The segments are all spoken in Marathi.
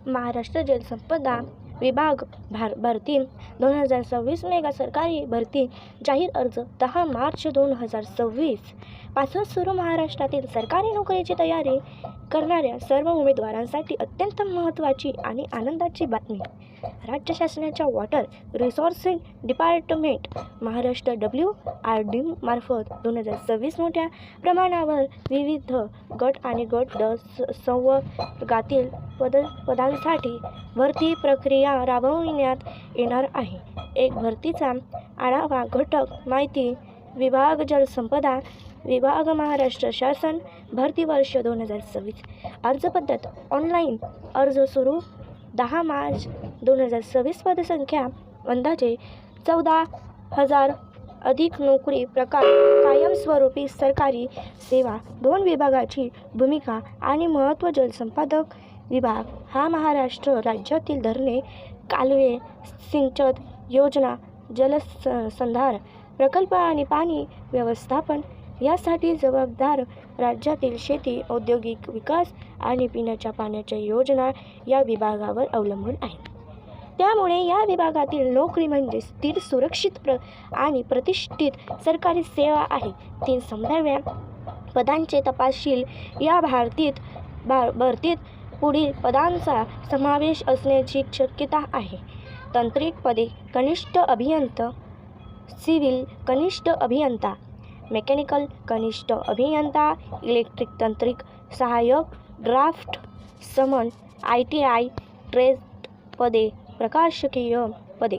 महाराष्ट्र जलसंपदा विभाग भरती 2026 मेगा सरकारी भरती जाहीर अर्ज 10 मार्च 2026 पासून सुरू. महाराष्ट्रातील सरकारी नोकरीची तयारी करणाऱ्या सर्व उमेदवारांसाठी अत्यंत महत्त्वाची आणि आनंदाची बातमी. राज्य शासनाच्या water resources department Maharashtra WRD मार्फत 2026 मोठ्या प्रमाणावर विविध गट आणि गट ड संवर्गातील पदांसाठी भरती प्रक्रिया राबविण्यात येणार आहे. एक भरतीचा आढावा घटक माहिती विभाग जलसंपदा विभाग महाराष्ट्र शासन भरती वर्ष 2026 अर्ज पद्धत ऑनलाईन अर्ज सुरू 10 मार्च 2026 पदसंख्या अंदाजे 14,000 अधिक नोकरी प्रकार कायमस्वरूपी सरकारी सेवा 2 विभागाची भूमिका आणि महत्त्व. जलसंपादक विभाग हा महाराष्ट्र राज्यातील धरणे कालवे सिंचन योजना जलसंधारण प्रकल्प आणि पाणी व्यवस्थापन यासाठी जबाबदार. राज्यातील शेती औद्योगिक विकास आणि पिण्याच्या पाण्याच्या योजना या विभागावर अवलंबून आहेत. त्यामुळे या विभागातील नोकरी म्हणजे स्थिर सुरक्षित आणि प्रतिष्ठित सरकारी सेवा आहे. 3 संभाव्य पदांचे तपशील या भरतीत पुढील पदांचा समावेश असण्याची शक्यता आहे. तांत्रिक पदे कनिष्ठ अभियंता, सिव्हिल कनिष्ठ अभियंता, मेकॅनिकल कनिष्ठ अभियंता, इलेक्ट्रिक तांत्रिक सहाय्यक, ड्राफ्ट समन, ITI ट्रेड पदे, प्रशासकीय पदे,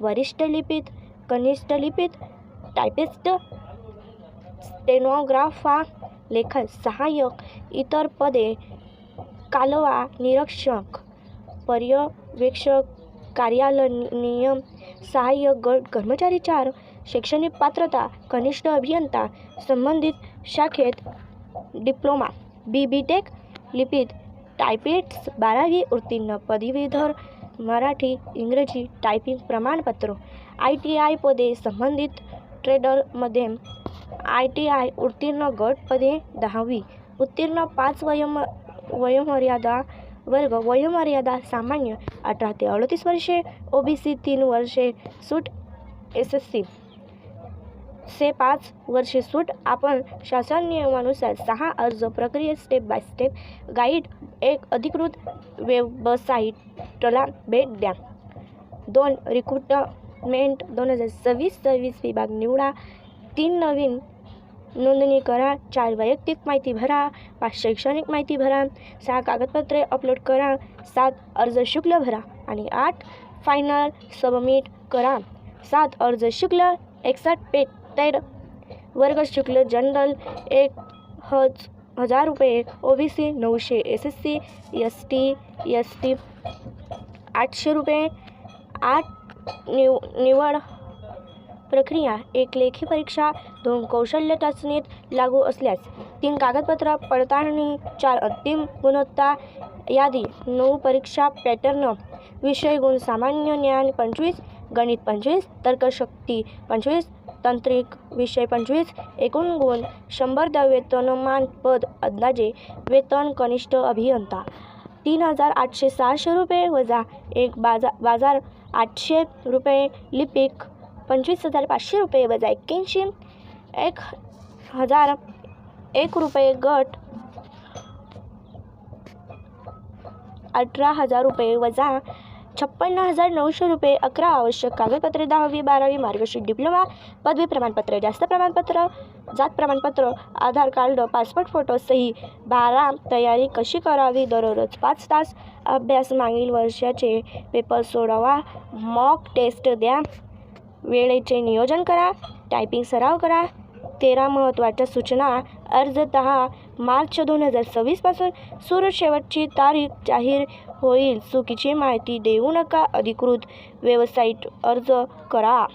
वरिष्ठ लिपिक, कनिष्ठ लिपिक, टायपिस्ट, स्टेनोग्राफर, लेखन सहाय्यक, इतर पदे कालवा निरीक्षक, पर्यवेक्षक, कार्यालयीन सहाय्यक, गट कर्मचारी 4. शैक्षणिक पात्रता कनिष्ठ अभियंता, संबंधित शाखेत डिप्लोमा, BTech, लिपिक, टायपिस्ट 12वी उत्तीर्ण, पदवीधर, मराठी इंग्रजी टायपिंग प्रमाणपत्र. ITI पदे संबंधित ट्रेडमध्ये ITI उत्तीर्ण, गट पदे 10वी उत्तीर्ण, 5 वयोमर्यादा वर्ग वयोमर्यादा सामान्य 18 ते 38 वर्षे, OBC 3 वर्षे सूट, SC से 5 वर्षे सूट. आपण शासन नियमानुसार 6 अर्ज प्रक्रियेत स्टेप बाय स्टेप गाईड एक अधिकृत वेबसाईटला भेट द्या. 2 रिक्रुटमेंट 2026 विभाग निवडा. 3 नवीन नोंदणी करा. 4 वैयक्तिक माहिती भरा. 5 शैक्षणिक माहिती भरा. 6 कागदपत्रे अपलोड करा. 7 अर्ज शुल्क भरा आणि 8 फायनल सबमिट करा. 7 अर्ज शुल्क 61 पेड वर्ग शुल्क जनरल 1,000 रुपये, OBC 900, SC ST 800 रुपये. 8 निवड प्रक्रिया 1 लेखी परीक्षा, 2 कौशल्य चाचणीत लागू असल्यास 3 कागदपत्र पडताळणी, 4 अंतिम गुणवत्ता यादी, 9 परीक्षा पॅटर्न. विषय गुण सामान्य ज्ञान 25, गणित 25, तर्कशक्ती 25, तांत्रिक विषय 25. एकूण गुण 100. वेतनमान पद अंदाजे वेतन कनिष्ठ अभियंता 3,866 रुपये वजा 1 बाजार 800 रुपये, लिपिक 25,500 रुपये वजा 81 1,001 रुपये, गट 18,000 रुपये वजा 56,900 रुपये. 11 आवश्यक कागदपत्रे 10वी 12वी मार्कशीट, डिप्लोमा, पदवी प्रमाणपत्र, जास्त प्रमाणपत्र, जात प्रमाणपत्र, आधार कार्ड, पासपोर्ट फोटो सही. 12 तयारी कशी करावी. दररोज 5 तास अभ्यास. मागील वर्षाचे पेपर सोडवा. मॉक टेस्ट द्या. वेळेचे नियोजन करा. टायपिंग सराव करा. 13 महत्त्वाच्या सूचना. अर्ज 10 मार्च 2026 पासून सुरू. शेवटची तारीख जाहीर होईल. चुकीची माहिती देऊ नका. अधिकृत वेबसाईट अर्ज करा.